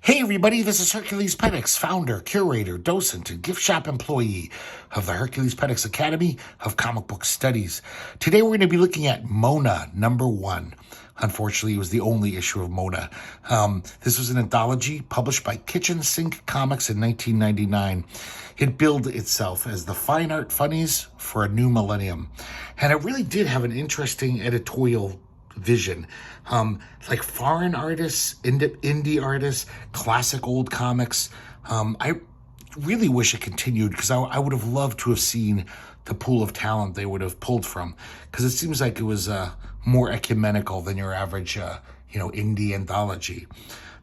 Hey everybody, this is herculespetix, founder, curator, docent, and gift shop employee of the herculespetix Academy of Comic Book Studies. Today we're going to be looking at Mona #1. Unfortunately, it was the only issue of Mona. This was an anthology published by Kitchen Sink Comics in 1999. It billed itself as the fine art funnies for a new millennium. And it really did have an interesting editorial vision. Like foreign artists, indie artists, classic old comics. I really wish it continued because I would have loved to have seen the pool of talent they would have pulled from, because it seems like it was more ecumenical than your average indie anthology.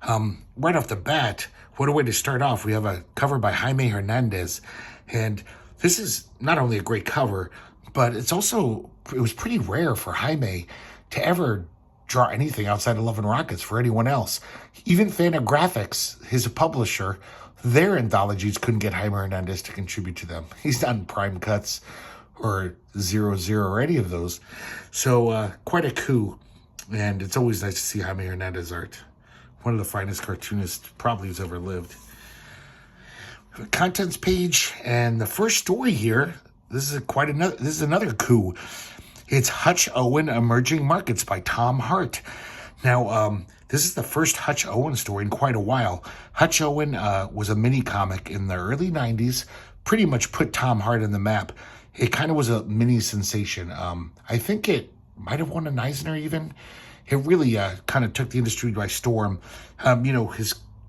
Right off the bat, what a way to start off. We have a cover by Jaime Hernandez, and this is not only a great cover, but it was pretty rare for Jaime to ever draw anything outside of Love and Rockets for anyone else. Even Fantagraphics, his publisher, their anthologies couldn't get Jaime Hernandez to contribute to them. He's not in Prime Cuts or 00 or any of those. So quite a coup. And it's always nice to see Jaime Hernandez art. One of the finest cartoonists probably who's ever lived. The contents page and the first story here, this is another coup. It's Hutch Owen Emerging Markets by Tom Hart. Now, this is the first Hutch Owen story in quite a while. Hutch Owen was a mini comic in the early 90s, pretty much put Tom Hart on the map. It kind of was a mini sensation. I think it might have won an Eisner even. It really kind of took the industry by storm.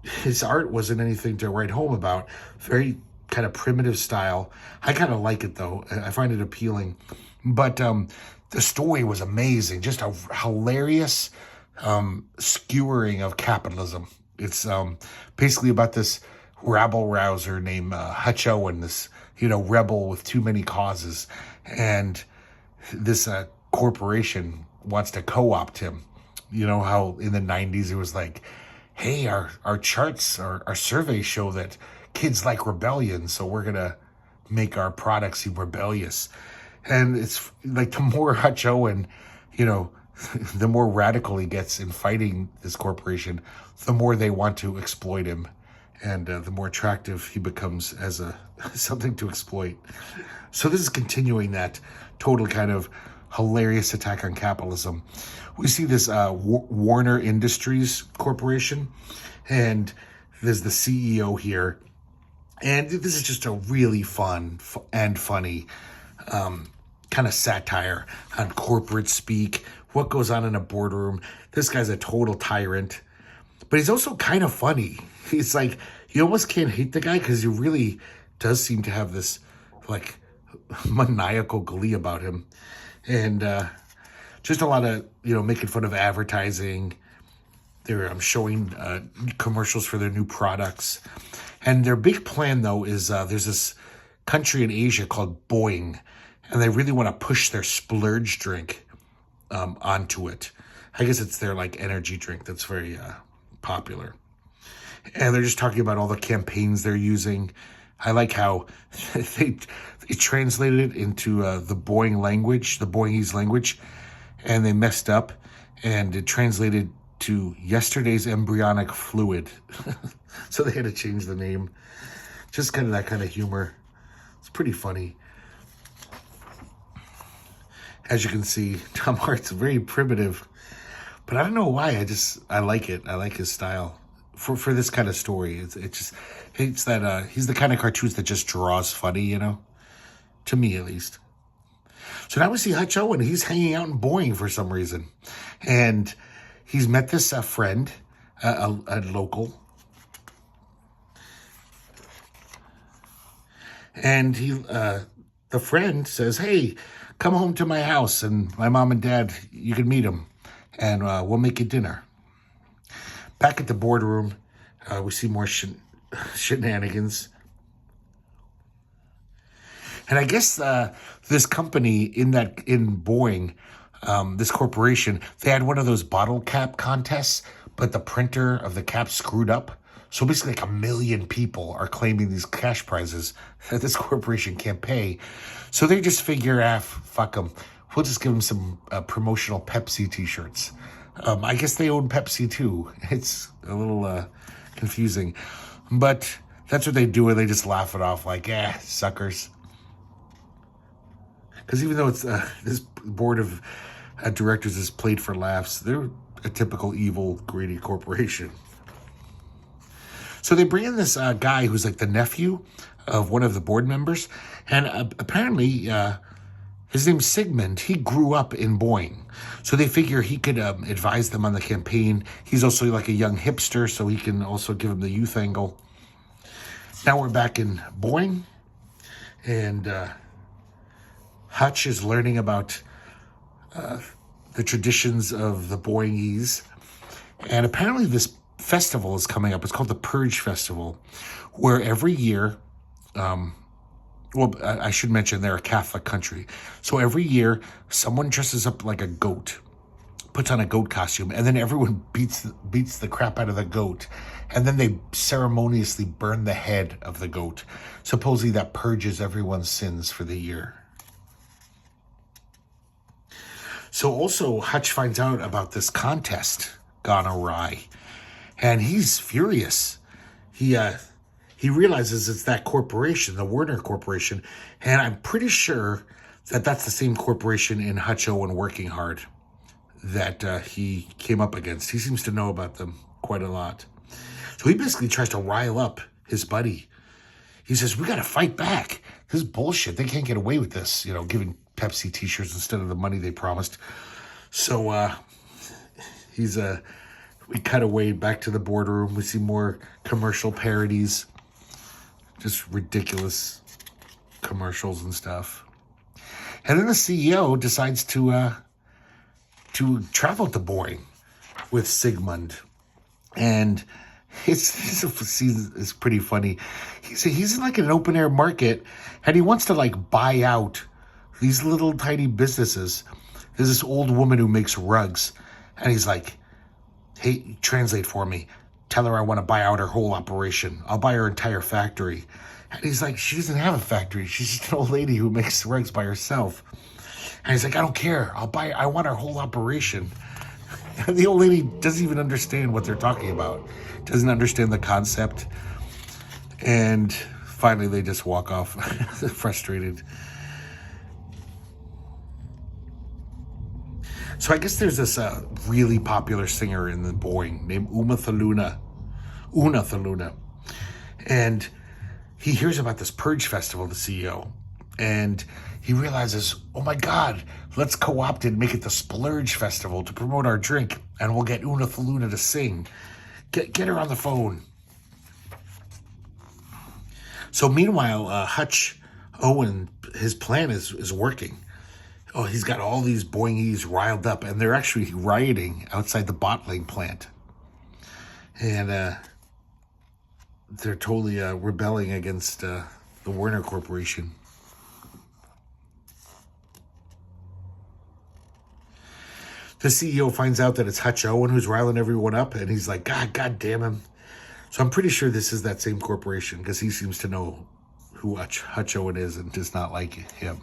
His art wasn't anything to write home about. Very kind of primitive style. I kind of like it though. I find it appealing. But the story was amazing. Just a hilarious skewering of capitalism. It's basically about this rabble-rouser named Hutch Owen, this rebel with too many causes. And this corporation wants to co-opt him. You know how in the 90s it was like, hey, our charts, our surveys show that kids like rebellion, so we're going to make our products seem rebellious. And it's like the more Hutch Owen, the more radical he gets in fighting this corporation, the more they want to exploit him, and the more attractive he becomes as something to exploit. So this is continuing that total kind of hilarious attack on capitalism. We see this Warner Industries Corporation, and there's the CEO here. And this is just a really fun and funny kind of satire on corporate speak, what goes on in a boardroom. This guy's a total tyrant, but he's also kind of funny. He's like, you almost can't hate the guy because he really does seem to have this like maniacal glee about him. And just a lot of, making fun of advertising. I'm showing commercials for their new products. And their big plan, though, is there's this country in Asia called Boeing, and they really want to push their splurge drink onto it. I guess it's their energy drink that's very popular. And they're just talking about all the campaigns they're using. I like how they translated it into the Boeing language, the Boeingese language, and they messed up, and it translated to yesterday's embryonic fluid. So they had to change the name. Just kind of that kind of humor. It's pretty funny. As you can see, Tom Hart's very primitive, but I don't know why. I like it. I like his style for this kind of story. It's that he's the kind of cartoonist that just draws funny, to me at least. So now we see Hutch Owen. He's hanging out in Boeing for some reason, and he's met this friend, a local, and the friend says, "Hey, come home to my house, and my mom and dad, you can meet them, and we'll make you dinner." Back at the boardroom, we see more shenanigans. And I guess this company in Boeing, this corporation, they had one of those bottle cap contests, but the printer of the cap screwed up. So basically 1 million people are claiming these cash prizes that this corporation can't pay. So they just figure, fuck them. We'll just give them some promotional Pepsi t-shirts. I guess they own Pepsi too. It's a little confusing. But that's what they do, and they just laugh it off like, suckers. Because even though it's this board of directors is played for laughs, they're a typical evil, greedy corporation. So they bring in this guy who's like the nephew of one of the board members, and apparently his name's Sigmund. He grew up in Boeing, so they figure he could advise them on the campaign. He's also like a young hipster, so he can also give them the youth angle. Now we're back in Boeing, and Hutch is learning about the traditions of the Boingese, and apparently this festival is coming up. It's called the Purge Festival, where every year, I should mention they're a Catholic country, so every year someone dresses up like a goat, puts on a goat costume, and then everyone beats the crap out of the goat, and then they ceremoniously burn the head of the goat. Supposedly that purges everyone's sins for the year. So also Hutch finds out about this contest gone awry, and he's furious. He realizes it's that corporation, the Werner Corporation, and I'm pretty sure that that's the same corporation in Hutch Owen Working Hard that he came up against. He seems to know about them quite a lot. So he basically tries to rile up his buddy. He says, we got to fight back. This is bullshit. They can't get away with this, giving Pepsi t-shirts instead of the money they promised. So we cut away back to the boardroom. We see more commercial parodies, just ridiculous commercials and stuff. And then the CEO decides to travel to Boeing with Sigmund, and his scene is pretty funny. He's in like an open air market, and he wants to like buy out these little tiny businesses. There's this old woman who makes rugs, and he's like, hey, translate for me. Tell her I want to buy out her whole operation. I'll buy her entire factory. And he's like, she doesn't have a factory. She's just an old lady who makes rugs by herself. And he's like, I don't care. I want her whole operation. And the old lady doesn't even understand what they're talking about. Doesn't understand the concept. And finally they just walk off frustrated. So I guess there's this really popular singer in the Boeing named Una Thaluna. And he hears about this Purge Festival, the CEO. And he realizes, oh my God, let's co-opt it and make it the Splurge Festival to promote our drink. And we'll get Una Thaluna to sing. Get her on the phone. So meanwhile, Hutch Owen, his plan is working. Oh, he's got all these Boingese riled up, and they're actually rioting outside the bottling plant. And they're totally rebelling against the Werner Corporation. The CEO finds out that it's Hutch Owen who's riling everyone up, and he's like, God damn him. So I'm pretty sure this is that same corporation, because he seems to know who Hutch Owen is and does not like him.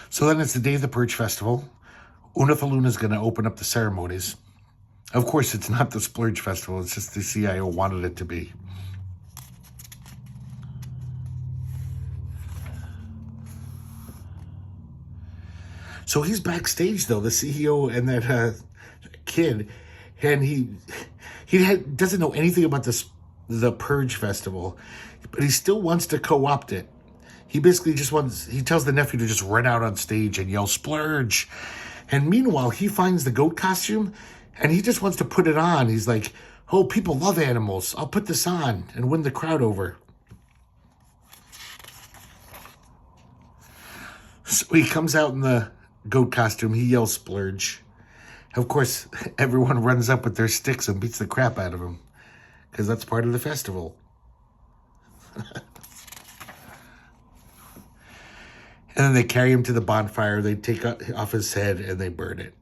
So then it's the day of the Purge Festival. Una Thaluna is going to open up the ceremonies. Of course, it's not the Splurge Festival. It's just the CIO wanted it to be. So he's backstage, though, the CEO and that kid, and he doesn't know anything about the Purge Festival, but he still wants to co-opt it. He basically he tells the nephew to just run out on stage and yell, Splurge. And meanwhile, he finds the goat costume, and he just wants to put it on. He's like, oh, people love animals. I'll put this on and win the crowd over. So he comes out in the goat costume. He yells, Splurge. Of course, everyone runs up with their sticks and beats the crap out of him, because that's part of the festival. And then they carry him to the bonfire. They take off his head and they burn it.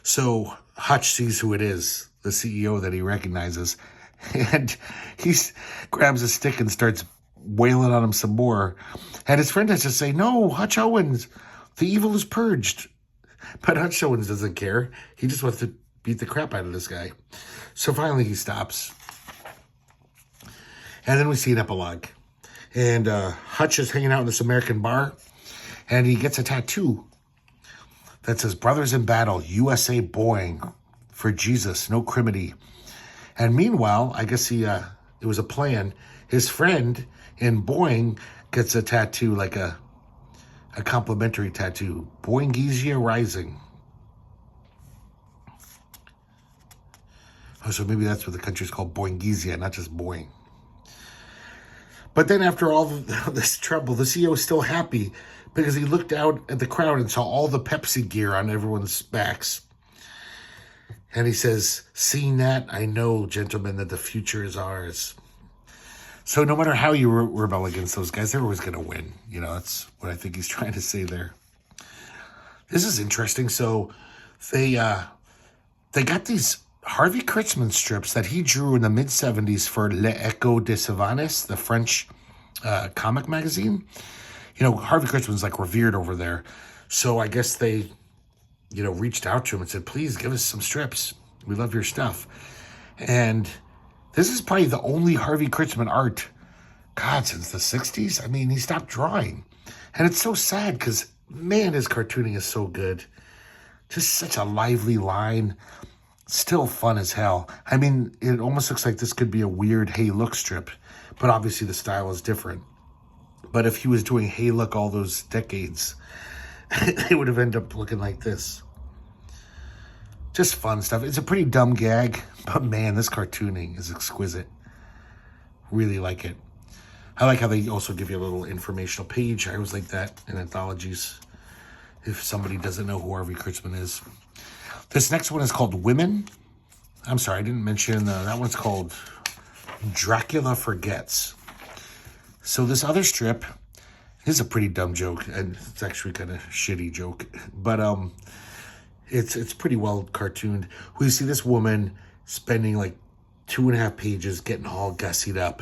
So Hutch sees who it is, the CEO that he recognizes. And he grabs a stick and starts wailing on him some more. And his friend has to say, no, Hutch Owens, The evil is purged. But Hutch doesn't care. He just wants to beat the crap out of this guy. So finally he stops. And then we see an epilogue. And Hutch is hanging out in this American bar. And he gets a tattoo that says, "Brothers in Battle, USA Boeing, for Jesus, no criminy." And meanwhile, I guess it was a plan. His friend in Boeing gets a tattoo, like a complimentary tattoo. Boingizia Rising. Oh, so maybe that's what the country's called, Boingizia, not just Boeing. But then after all this trouble, the CEO is still happy because he looked out at the crowd and saw all the Pepsi gear on everyone's backs. And he says, "Seeing that, I know, gentlemen, that the future is ours." So no matter how you rebel against those guys, they're always going to win. You know, that's what I think he's trying to say there. This is interesting. So they got these Harvey Kurtzman strips that he drew in the mid-'70s for L'Echo de Savanes, the French comic magazine. You know, Harvey Kurtzman's like revered over there. So I guess they, reached out to him and said, "Please give us some strips. We love your stuff." And this is probably the only Harvey Kurtzman art, God, since the 60s. I mean, he stopped drawing. And it's so sad because, man, his cartooning is so good. Just such a lively line. Still fun as hell. I mean, it almost looks like this could be a weird Hey Look strip. But obviously the style is different. But if he was doing Hey Look all those decades, it would have ended up looking like this. Just fun stuff. It's a pretty dumb gag, but man, this cartooning is exquisite. Really like it. I like how they also give you a little informational page. I always like that in anthologies, if somebody doesn't know who Harvey Kurtzman is. This next one is called Women. I'm sorry, I didn't mention, that one's called Dracula Forgets. So this other strip is a pretty dumb joke, and it's actually kind of shitty joke, but it's pretty well cartooned. We see this woman spending like 2.5 pages getting all gussied up,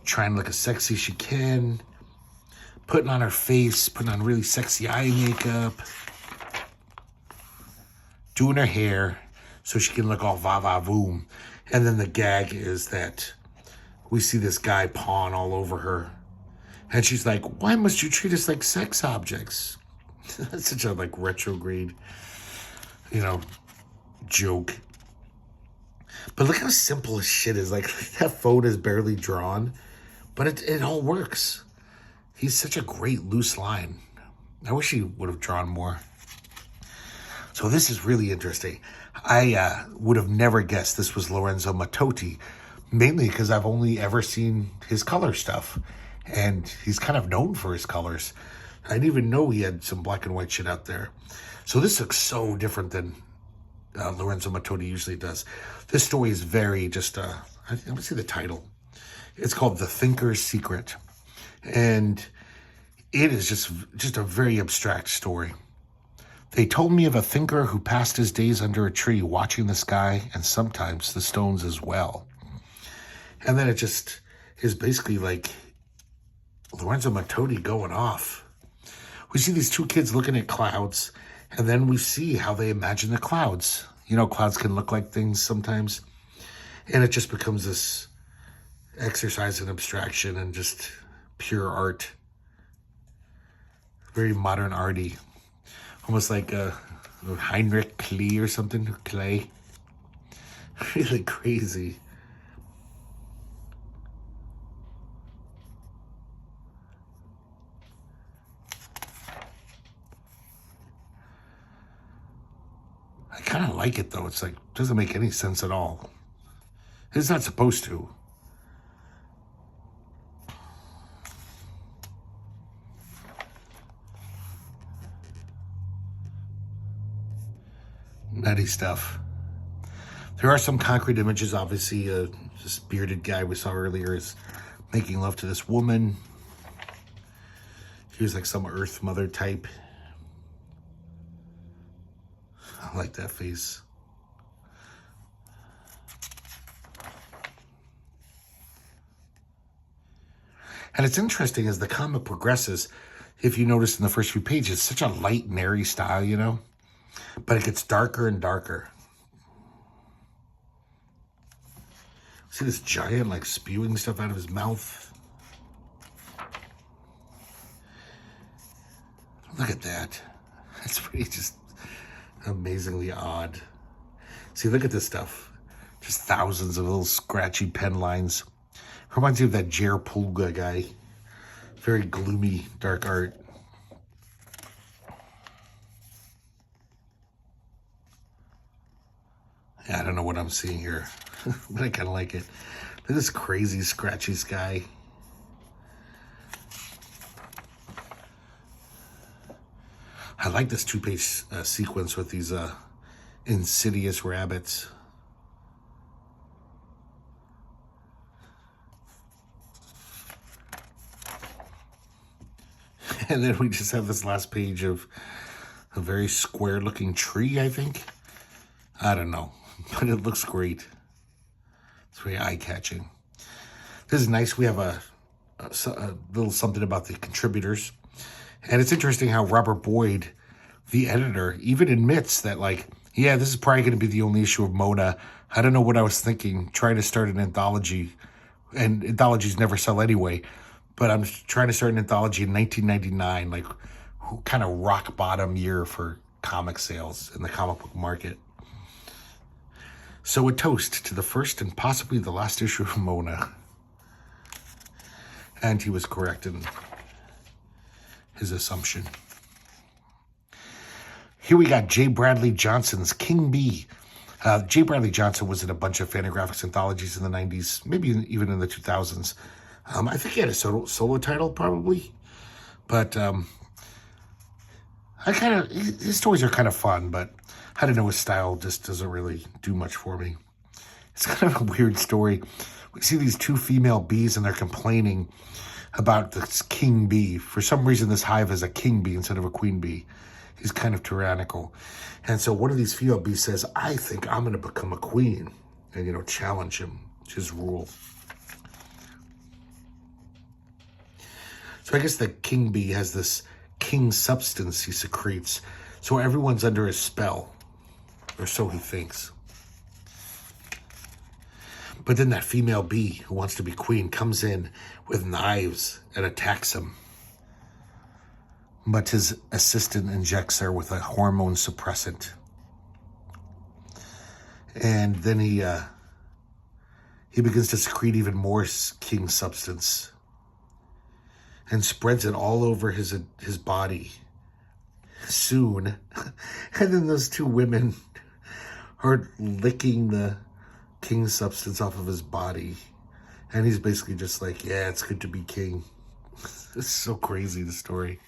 trying to look as sexy as she can, putting on her face, putting on really sexy eye makeup, doing her hair so she can look all va-va-voom. And then the gag is that we see this guy pawn all over her. And she's like, "Why must you treat us like sex objects?" That's such a retrograde, joke. But look how simple his shit is. Like that photo is barely drawn, but it all works. He's such a great loose line. I wish he would have drawn more. So this is really interesting. I would have never guessed this was Lorenzo Mattotti, mainly because I've only ever seen his color stuff. And he's kind of known for his colors. I didn't even know he had some black and white shit out there. So this looks so different than Lorenzo Mattotti usually does. This story is very let me see the title. It's called The Thinker's Secret. And it is just a very abstract story. They told me of a thinker who passed his days under a tree watching the sky and sometimes the stones as well. And then it just is basically like Lorenzo Mattotti going off. We see these two kids looking at clouds, and then we see how they imagine the clouds. Clouds can look like things sometimes. And it just becomes this exercise in abstraction and just pure art. Very modern arty. Almost like Heinrich Klee or something. Clay. Really crazy. I kind of like it, though. It's doesn't make any sense at all. It's not supposed to. Nutty stuff. There are some concrete images, obviously. This bearded guy we saw earlier is making love to this woman. He was like some Earth Mother type. I like that face. And it's interesting as the comic progresses, if you notice in the first few pages, it's such a light and airy style, you know? But it gets darker and darker. See this giant, like, spewing stuff out of his mouth? Look at that. That's pretty just amazingly odd. See, look at this stuff. Just thousands of little scratchy pen lines. Reminds me of that Jer Pulga guy. Very gloomy, dark art. Yeah, I don't know what I'm seeing here, but I kind of like it. Look at this crazy, scratchy sky. I like this two-page sequence with these insidious rabbits. And then we just have this last page of a very square-looking tree, I think. I don't know, but it looks great. It's very eye-catching. This is nice. We have a little something about the contributors. And it's interesting how Robert Boyd, the editor, even admits that, like, yeah, this is probably going to be the only issue of Mona. I don't know what I was thinking, trying to start an anthology. And anthologies never sell anyway. But I'm trying to start an anthology in 1999, like, kind of rock bottom year for comic sales in the comic book market. So a toast to the first and possibly the last issue of Mona. And he was correct in his assumption. Here we got J. Bradley Johnson's King Bee. J. Bradley Johnson was in a bunch of Fantagraphics anthologies in the 90s, maybe even in the 2000s. I think he had a solo title, probably. But his stories are kind of fun, but I don't know, his style just doesn't really do much for me. It's kind of a weird story. We see these two female bees and they're complaining about this king bee. For some reason, this hive is a king bee instead of a queen bee. He's kind of tyrannical. And so one of these female bees says, I think I'm going to become a queen. And, challenge him, his rule. So I guess the king bee has this king substance he secretes. So everyone's under his spell. Or so he thinks. But then that female bee who wants to be queen comes in with knives and attacks him. But his assistant injects her with a hormone suppressant. And then he begins to secrete even more king substance. And spreads it all over his body. Soon. And then those two women are licking the king substance off of his body. And he's basically just like, yeah, it's good to be king. It's so crazy, the story.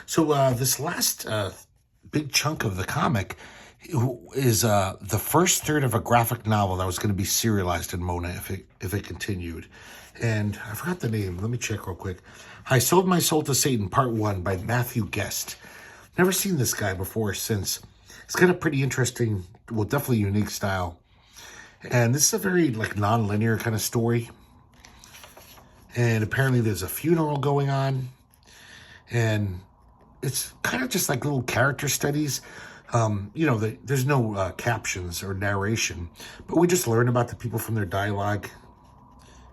So this last big chunk of the comic is the first third of a graphic novel that was going to be serialized in Mona if it continued. And I forgot the name. Let me check real quick. I Sold My Soul to Satan, Part 1 by Matthew Guest. Never seen this guy before or since. It's got a pretty interesting, well, definitely unique style. And this is a very, like, non-linear kind of story. And apparently there's a funeral going on. And it's kind of just like little character studies. There's no captions or narration. But we just learn about the people from their dialogue.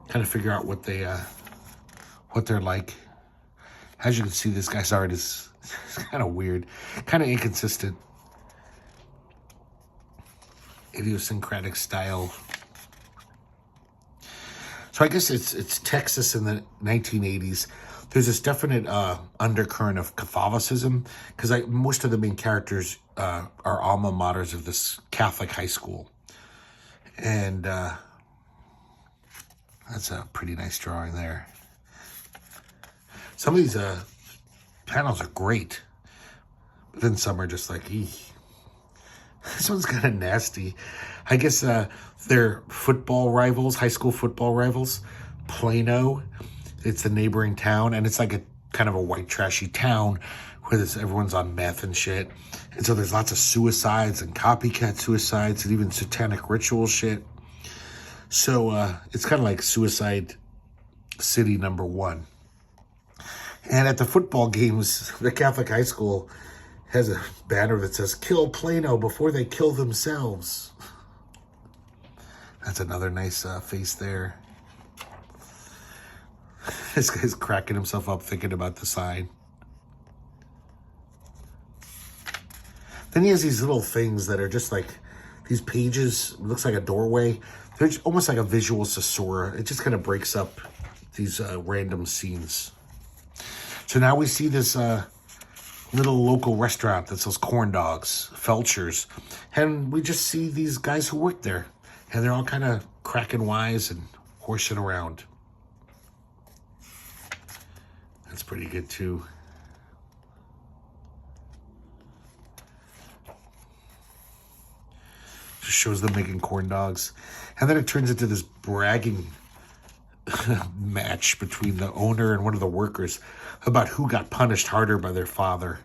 Kind of figure out what they're like. As you can see, this guy's art is kind of weird, kind of inconsistent, idiosyncratic style. So I guess it's Texas in the 1980s. There's this definite undercurrent of Catholicism because most of the main characters are alma maters of this Catholic high school, and that's a pretty nice drawing there. Some of these panels are great, but then some are just like, eek. This one's kind of nasty. I guess they're football rivals, high school football rivals. Plano, it's the neighboring town, and it's like a kind of a white trashy town where everyone's on meth and shit. And so there's lots of suicides and copycat suicides and even satanic ritual shit. So it's kind of like suicide city number 1. And at the football games, the Catholic high school has a banner that says, "Kill Plano before they kill themselves." That's another nice face there. This guy's cracking himself up thinking about the sign. Then he has these little things that are just like these pages. It looks like a doorway. They're almost like a visual caesura. It just kind of breaks up these random scenes. So now we see this little local restaurant that sells corn dogs, Felcher's. And we just see these guys who work there. And they're all kind of cracking wise and horsing around. That's pretty good too. Just shows them making corn dogs. And then it turns into this bragging match between the owner and one of the workers about who got punished harder by their father.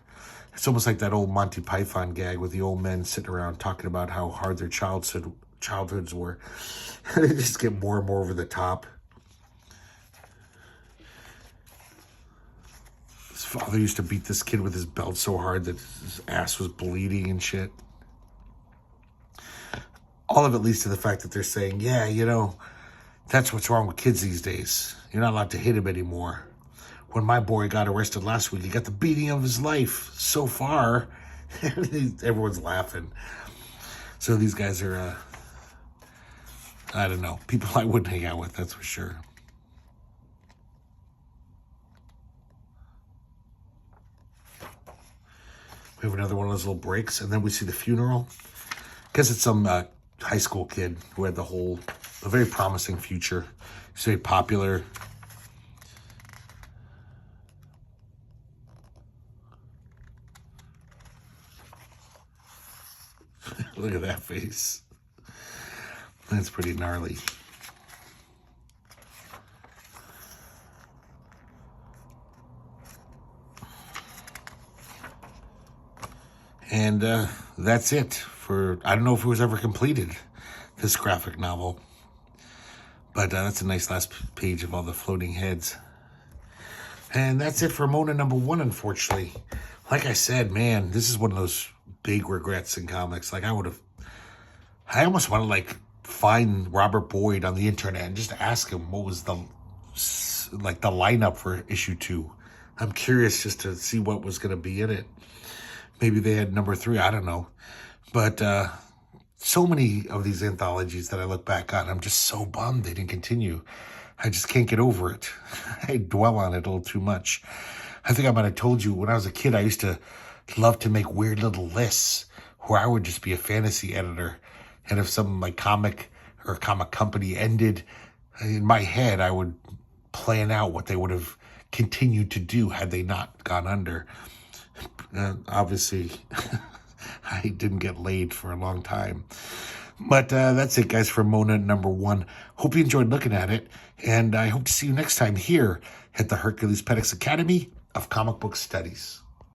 It's almost like that old Monty Python gag with the old men sitting around talking about how hard their childhoods were. They just get more and more over the top. His father used to beat this kid with his belt so hard that his ass was bleeding and shit. All of it leads to the fact that they're saying, yeah, you know, that's what's wrong with kids these days. You're not allowed to hit him anymore. When my boy got arrested last week, he got the beating of his life so far. Everyone's laughing. So these guys are, I don't know, people I wouldn't hang out with, that's for sure. We have another one of those little breaks, and then we see the funeral. I guess it's some high school kid who had a very promising future. He's very popular. Look at that face. That's pretty gnarly. And that's it for, I don't know if it was ever completed, this graphic novel. But that's a nice last page of all the floating heads. And that's it for Mona number 1, unfortunately. Like I said, man, this is one of those big regrets in comics. Like I almost want to like find Robert Boyd on the internet and just ask him what was the lineup for issue 2. I'm curious just to see what was going to be in it. Maybe they had number 3, I don't know. But so many of these anthologies that I look back on, I'm just so bummed they didn't continue. I just can't get over it. I dwell on it a little too much. I think I might have told you, when I was a kid, I used to love to make weird little lists where I would just be a fantasy editor. And if some like comic or comic company ended, in my head, I would plan out what they would have continued to do had they not gone under. Obviously, I didn't get laid for a long time. But that's it, guys, for Mona number 1. Hope you enjoyed looking at it. And I hope to see you next time here at the herculespetix Academy of Comic Book Studies.